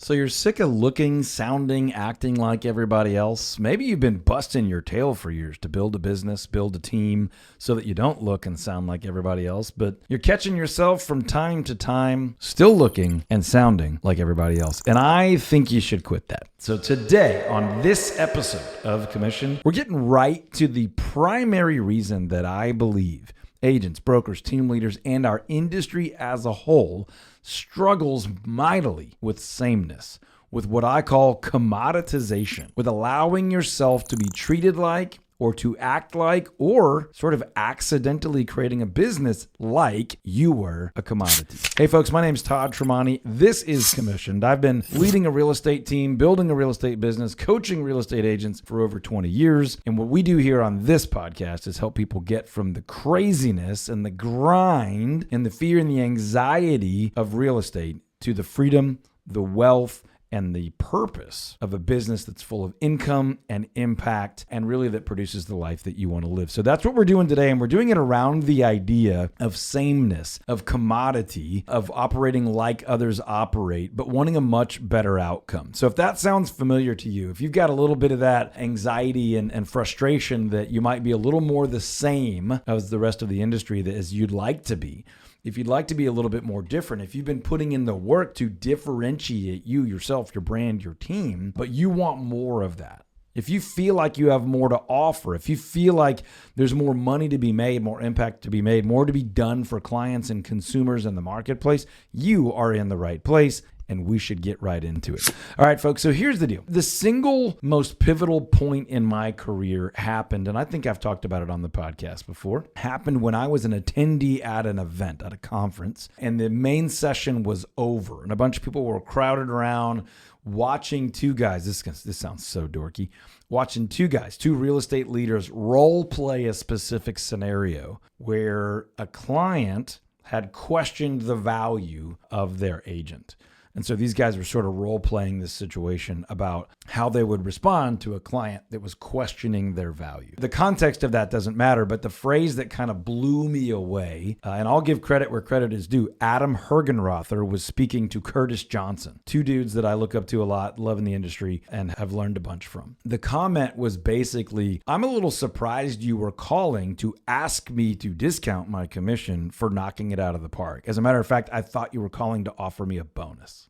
So you're sick of looking, sounding, acting like everybody else? Maybe you've been busting your tail for years to build a business, build a team so that you don't look and sound like everybody else, but you're catching yourself from time to time still looking and sounding like everybody else. And I think you should quit that. So today on this episode of Commission, we're getting right to the primary reason that I believe agents, brokers, team leaders, and our industry as a whole struggles mightily with sameness, with what I call commoditization, with allowing yourself to be treated like, or to act like, or sort of accidentally creating a business like you were a commodity. Hey folks, my name is Todd Tremonti. This is Commissioned. I've been leading a real estate team, building a real estate business, coaching real estate agents for over 20 years. And what we do here on this podcast is help people get from the craziness and the grind and the fear and the anxiety of real estate to the freedom, the wealth, and the purpose of a business that's full of income and impact and really that produces the life that you want to live. So that's what we're doing today. And we're doing it around the idea of sameness, of commodity, of operating like others operate, but wanting a much better outcome. So if that sounds familiar to you, if you've got a little bit of that anxiety and frustration that you might be a little more the same as the rest of the industry as you'd like to be, if you'd like to be a little bit more different, if you've been putting in the work to differentiate you, yourself, your brand, your team, but you want more of that. If you feel like you have more to offer, if you feel like there's more money to be made, more impact to be made, more to be done for clients and consumers in the marketplace, you are in the right place. And we should get right into it. All right, folks, so here's the deal. The single most pivotal point in my career happened, and I think I've talked about it on the podcast before, happened when I was an attendee at an event, at a conference, and the main session was over, and a bunch of people were crowded around watching two guys, this sounds so dorky, watching two guys, two real estate leaders role play a specific scenario where a client had questioned the value of their agent. And so these guys were sort of role-playing this situation about how they would respond to a client that was questioning their value. The context of that doesn't matter, but the phrase that kind of blew me away, and I'll give credit where credit is due, Adam Hergenrother was speaking to Curtis Johnson, two dudes that I look up to a lot, love in the industry, and have learned a bunch from. The comment was basically, I'm a little surprised you were calling to ask me to discount my commission for knocking it out of the park. As a matter of fact, I thought you were calling to offer me a bonus.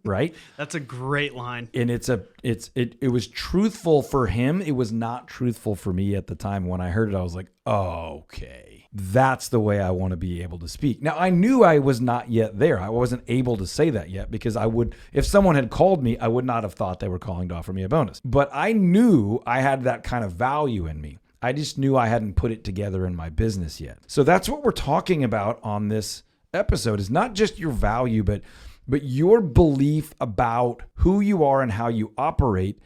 Right? That's a great line. And it was truthful for him. It was not truthful for me at the time. When I heard it, I was like, oh, okay, that's the way I want to be able to speak. Now, I knew I was not yet there. I wasn't able to say that yet because if someone had called me, I would not have thought they were calling to offer me a bonus. But I knew I had that kind of value in me. I just knew I hadn't put it together in my business yet. So that's what we're talking about on this episode, is not just your value, but your belief about who you are and how you operate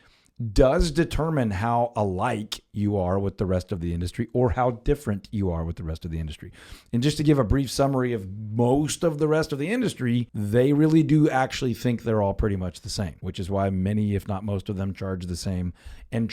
does determine how alike you are with the rest of the industry or how different you are with the rest of the industry. And just to give a brief summary of most of the rest of the industry, they really do actually think they're all pretty much the same, which is why many, if not most of them, charge the same and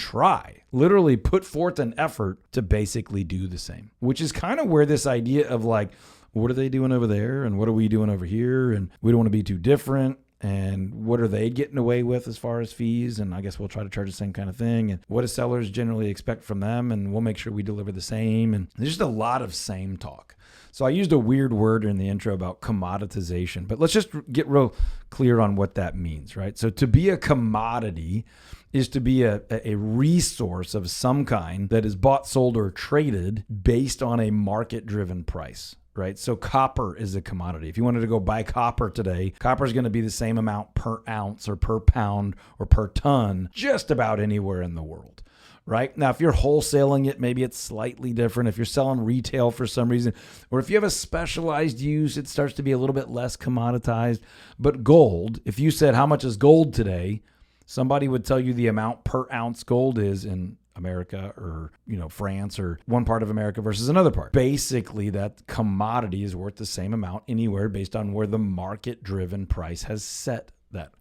literally put forth an effort to basically do the same, which is kind of where this idea of like, what are they doing over there? And what are we doing over here? And we don't want to be too different. And what are they getting away with as far as fees? And I guess we'll try to charge the same kind of thing. And what do sellers generally expect from them? And we'll make sure we deliver the same. And there's just a lot of same talk. So I used a weird word in the intro about commoditization, but let's just get real clear on what that means, right? So to be a commodity is to be a resource of some kind that is bought, sold, or traded based on a market-driven price. Right? So copper is a commodity. If you wanted to go buy copper today, copper is going to be the same amount per ounce or per pound or per ton just about anywhere in the world. Right? Now, if you're wholesaling it, maybe it's slightly different. If you're selling retail for some reason, or if you have a specialized use, it starts to be a little bit less commoditized. But gold, if you said, how much is gold today? Somebody would tell you the amount per ounce gold is in America or, France or one part of America versus another part. Basically, that commodity is worth the same amount anywhere based on where the market-driven price has set that.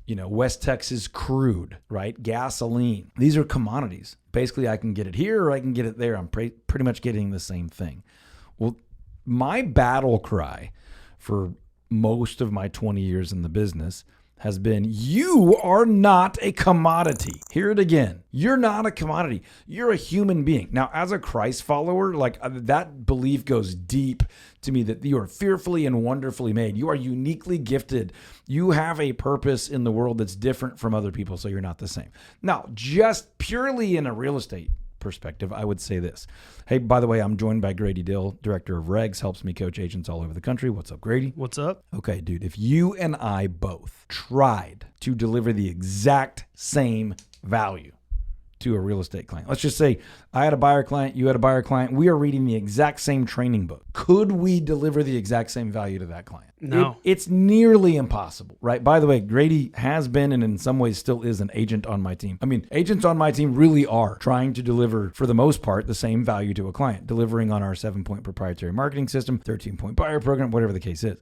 West Texas crude, right? Gasoline. These are commodities. Basically, I can get it here or I can get it there. I'm pretty much getting the same thing. Well, my battle cry for most of my 20 years in the business has been, you are not a commodity. Hear it again. You're not a commodity. You're a human being. Now, as a Christ follower, like that belief goes deep to me, that you are fearfully and wonderfully made. You are uniquely gifted. You have a purpose in the world that's different from other people, so you're not the same. Now, just purely in a real estate perspective, I would say this. Hey, by the way, I'm joined by Grady Dill, director of regs, helps me coach agents all over the country. What's up, Grady? What's up? Okay, dude, if you and I both tried to deliver the exact same value to a real estate client, let's just say I had a buyer client, you had a buyer client, we are reading the exact same training book. Could we deliver the exact same value to that client? No. It's nearly impossible, right? By the way, Grady has been and in some ways still is an agent on my team. I mean, agents on my team really are trying to deliver, for the most part, the same value to a client, delivering on our 7-point proprietary marketing system, 13-point buyer program, whatever the case is.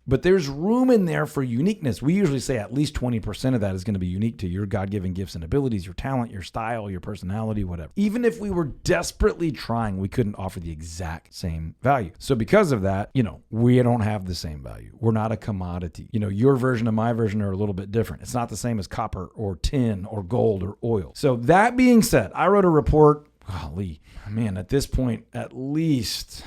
But there's room in there for uniqueness. We usually say at least 20% of that is going to be unique to your God-given gifts and abilities, your talent, your style, your personality, whatever. Even if we were desperately trying, we couldn't offer the exact same value. So because of that, we don't have the same value. We're not a commodity. Your version and my version are a little bit different. It's not the same as copper or tin or gold or oil. So that being said, I wrote a report, at this point, at least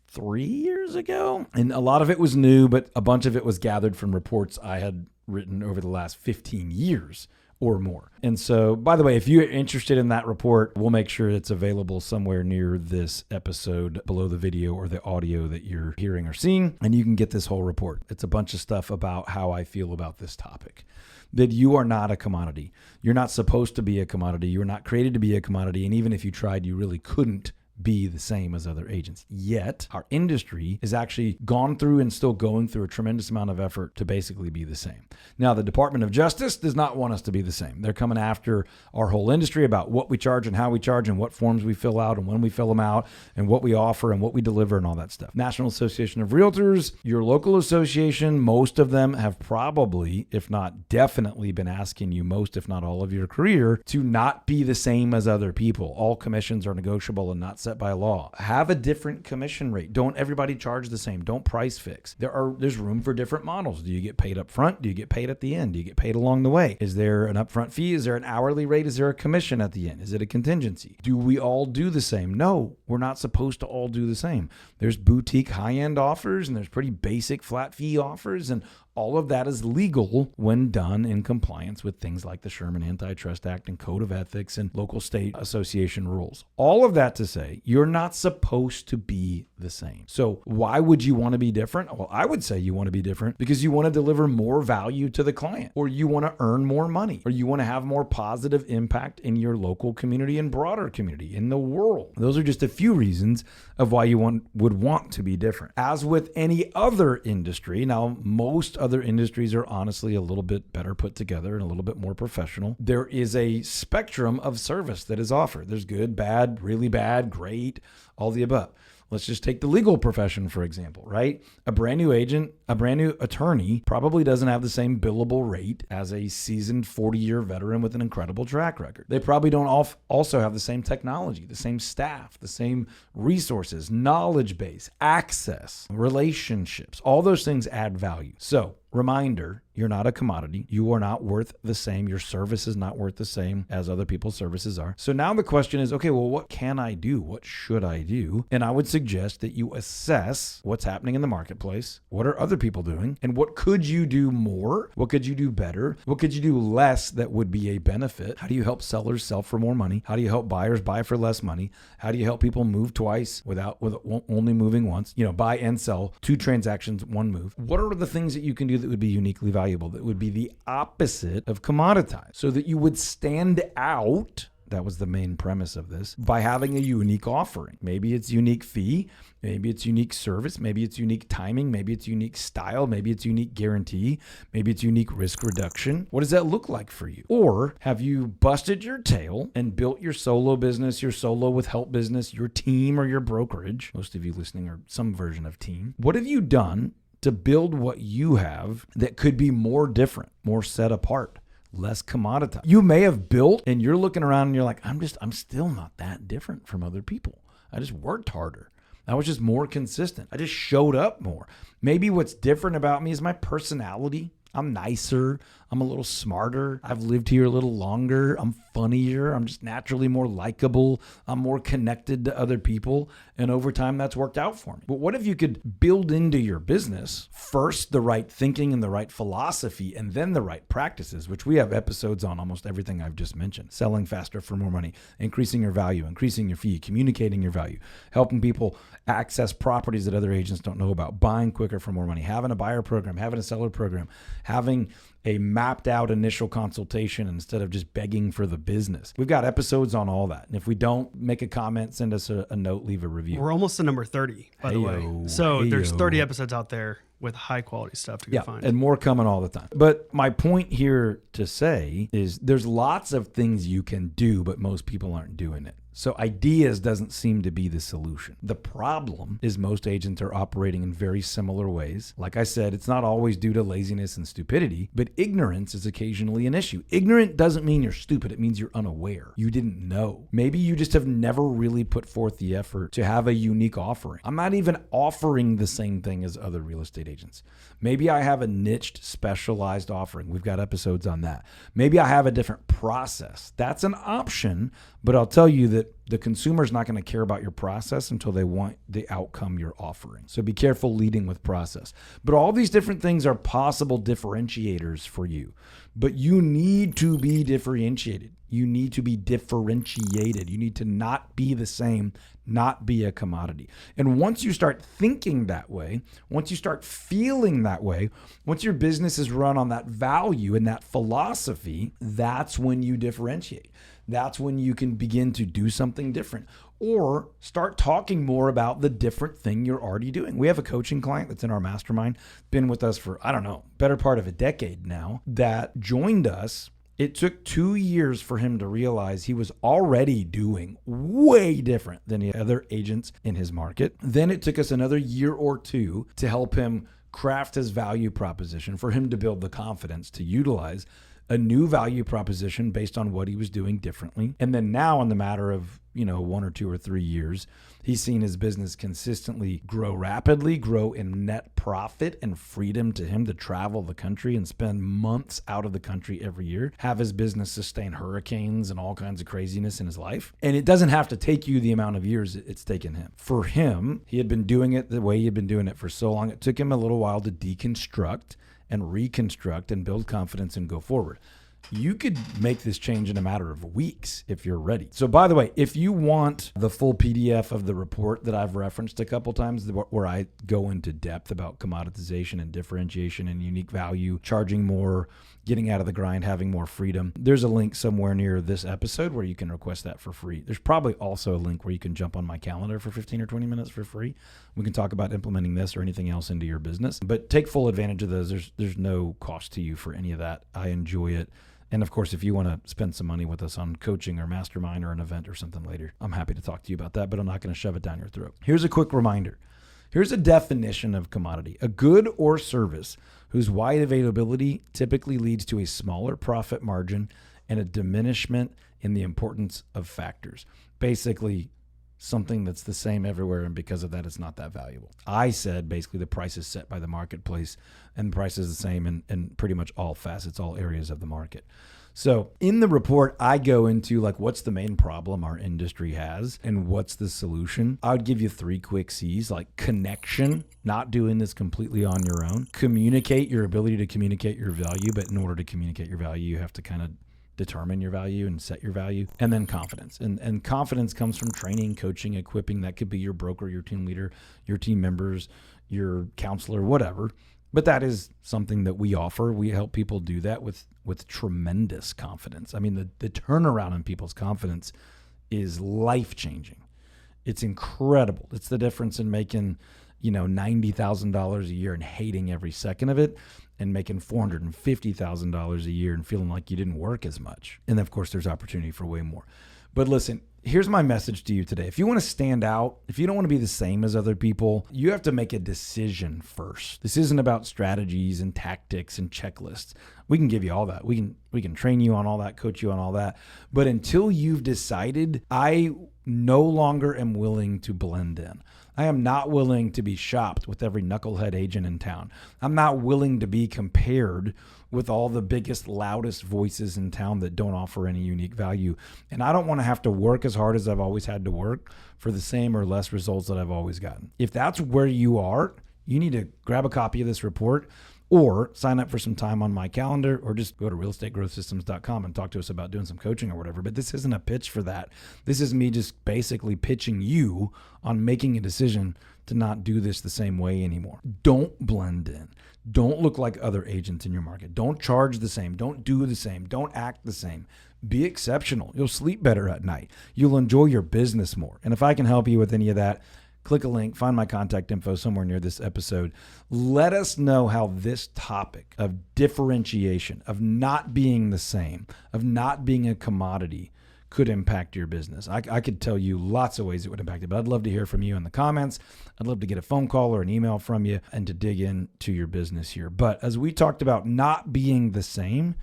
3 years ago. And a lot of it was new, but a bunch of it was gathered from reports I had written over the last 15 years or more. And so, by the way, if you're interested in that report, we'll make sure it's available somewhere near this episode below the video or the audio that you're hearing or seeing. And you can get this whole report. It's a bunch of stuff about how I feel about this topic. That you are not a commodity. You're not supposed to be a commodity. You were not created to be a commodity. And even if you tried, you really couldn't be the same as other agents. Yet our industry has actually gone through and still going through a tremendous amount of effort to basically be the same. Now, the Department of Justice does not want us to be the same. They're coming after our whole industry about what we charge and how we charge and what forms we fill out and when we fill them out and what we offer and what we deliver and all that stuff. National Association of Realtors, your local association, most of them have probably, if not definitely, been asking you most, if not all of your career, to not be the same as other people. All commissions are negotiable and not set by law. Have a different commission rate. Don't everybody charge the same. Don't price fix. There's room for different models. Do you get paid up front? Do you get paid at the end? Do you get paid along the way? Is there an upfront fee? Is there an hourly rate? Is there a commission at the end? Is it a contingency? Do we all do the same? No, we're not supposed to all do the same. There's boutique high-end offers and there's pretty basic flat fee offers, and all of that is legal when done in compliance with things like the Sherman Antitrust Act and Code of Ethics and local state association rules. All of that to say, you're not supposed to be the same. So why would you want to be different? Well, I would say you want to be different because you want to deliver more value to the client, or you want to earn more money, or you want to have more positive impact in your local community and broader community in the world. Those are just a few reasons of why you would want to be different. As with any other industry, now most other industries are honestly a little bit better put together and a little bit more professional. There is a spectrum of service that is offered. There's good, bad, really bad, great, all the above. Let's just take the legal profession, for example, right? A brand new agent, a brand new attorney probably doesn't have the same billable rate as a seasoned 40-year veteran with an incredible track record. They probably don't also have the same technology, the same staff, the same resources, knowledge base, access, relationships. All those things add value. So, reminder, you're not a commodity. You are not worth the same. Your service is not worth the same as other people's services are. So now the question is, okay, well, what can I do? What should I do? And I would suggest that you assess what's happening in the marketplace. What are other people doing? And what could you do more? What could you do better? What could you do less that would be a benefit? How do you help sellers sell for more money? How do you help buyers buy for less money? How do you help people move twice with only moving once? Buy and sell, 2 transactions, 1 move. What are the things that you can do that would be uniquely valuable, that would be the opposite of commoditized, so that you would stand out? That was the main premise of this, by having a unique offering. Maybe it's unique fee, maybe it's unique service, maybe it's unique timing, maybe it's unique style, maybe it's unique guarantee, maybe it's unique risk reduction. What does that look like for you? Or have you busted your tail and built your solo business, your solo with help business, your team or your brokerage? Most of you listening are some version of team. What have you done to build what you have that could be more different, more set apart, less commoditized? You may have built and you're looking around and you're like, I'm still not that different from other people. I just worked harder. I was just more consistent. I just showed up more. Maybe what's different about me is my personality. I'm nicer. I'm a little smarter. I've lived here a little longer. I'm funnier. I'm just naturally more likable. I'm more connected to other people. And over time, that's worked out for me. But what if you could build into your business first the right thinking and the right philosophy, and then the right practices, which we have episodes on almost everything I've just mentioned. Selling faster for more money, increasing your value, increasing your fee, communicating your value, helping people access properties that other agents don't know about, buying quicker for more money, having a buyer program, having a seller program, having a mapped out initial consultation instead of just begging for the business. We've got episodes on all that. And if we don't, make a comment, send us a note, leave a review. We're almost to number 30, by the way. So there's 30 episodes out there with high quality stuff to go find. And more coming all the time. But my point here to say is there's lots of things you can do, but most people aren't doing it. So ideas doesn't seem to be the solution. The problem is most agents are operating in very similar ways. Like I said, it's not always due to laziness and stupidity, but ignorance is occasionally an issue. Ignorant doesn't mean you're stupid. It means you're unaware. You didn't know. Maybe you just have never really put forth the effort to have a unique offering. I'm not even offering the same thing as other real estate agents. Maybe I have a niched, specialized offering. We've got episodes on that. Maybe I have a different process. That's an option, but I'll tell you that the consumer's not going to care about your process until they want the outcome you're offering. So be careful leading with process. But all these different things are possible differentiators for you. But you need to be differentiated. You need to be differentiated. You need to not be the same, not be a commodity. And once you start thinking that way, once you start feeling that way, once your business is run on that value and that philosophy, that's when you differentiate. That's when you can begin to do something different or start talking more about the different thing you're already doing. We have a coaching client that's in our mastermind, been with us for, better part of a decade now, that joined us. It took 2 years for him to realize he was already doing way different than the other agents in his market. Then it took us another year or two to help him craft his value proposition, for him to build the confidence to utilize a new value proposition based on what he was doing differently. And then now, in the matter of 1 or 2 or 3 years, he's seen his business consistently grow rapidly, grow in net profit and freedom to him to travel the country and spend months out of the country every year, have his business sustain hurricanes and all kinds of craziness in his life. And it doesn't have to take you the amount of years it's taken him. For him, he had been doing it the way he had been doing it for so long. It took him a little while to deconstruct and reconstruct and build confidence and go forward. You could make this change in a matter of weeks if you're ready. So by the way, if you want the full PDF of the report that I've referenced a couple times, where I go into depth about commoditization and differentiation and unique value, charging more, getting out of the grind, having more freedom, there's a link somewhere near this episode where you can request that for free. There's probably also a link where you can jump on my calendar for 15 or 20 minutes for free. We can talk about implementing this or anything else into your business, but take full advantage of those. There's no cost to you for any of that. I enjoy it. And of course, if you want to spend some money with us on coaching or mastermind or an event or something later, I'm happy to talk to you about that, but I'm not going to shove it down your throat. Here's a quick reminder. Here's a definition of commodity: a good or service whose wide availability typically leads to a smaller profit margin and a diminishment in the importance of factors. Basically, something that's the same everywhere, and because of that, it's not that valuable. I said basically the price is set by the marketplace, and the price is the same in pretty much all facets, all areas of the market. So in the report, I go into what's the main problem our industry has and what's the solution. I would give you 3 quick C's, like connection, not doing this completely on your own. Communicate, your ability to communicate your value, but in order to communicate your value, you have to kind of determine your value and set your value. And then confidence. And confidence comes from training, coaching, equipping. That could be your broker, your team leader, your team members, your counselor, whatever. But that is something that we offer. We help people do that with tremendous confidence. I mean, the turnaround in people's confidence is life-changing. It's incredible. It's the difference in making, $90,000 a year and hating every second of it, and making $450,000 a year and feeling like you didn't work as much. And of course, there's opportunity for way more. But listen, here's my message to you today. If you want to stand out, if you don't want to be the same as other people, you have to make a decision first. This isn't about strategies and tactics and checklists. We can give you all that. We can train you on all that, coach you on all that. But until you've decided, I no longer am willing to blend in. I am not willing to be shopped with every knucklehead agent in town. I'm not willing to be compared with all the biggest, loudest voices in town that don't offer any unique value. And I don't want to have to work as hard as I've always had to work for the same or less results that I've always gotten. If that's where you are, you need to grab a copy of this report or sign up for some time on my calendar, or just go to realestategrowthsystems.com and talk to us about doing some coaching or whatever. But this isn't a pitch for that. This is me just basically pitching you on making a decision to not do this the same way anymore. Don't blend in. Don't look like other agents in your market. Don't charge the same. Don't do the same. Don't act the same. Be exceptional. You'll sleep better at night. You'll enjoy your business more. And if I can help you with any of that, click a link, find my contact info somewhere near this episode. Let us know how this topic of differentiation, of not being the same, of not being a commodity could impact your business. I could tell you lots of ways it would impact it, but I'd love to hear from you in the comments. I'd love to get a phone call or an email from you and to dig into your business here. But as we talked about not being the same,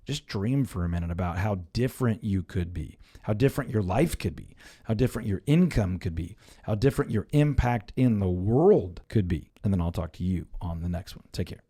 just dream for a minute about how different you could be, how different your life could be, how different your income could be, how different your impact in the world could be. And then I'll talk to you on the next one. Take care.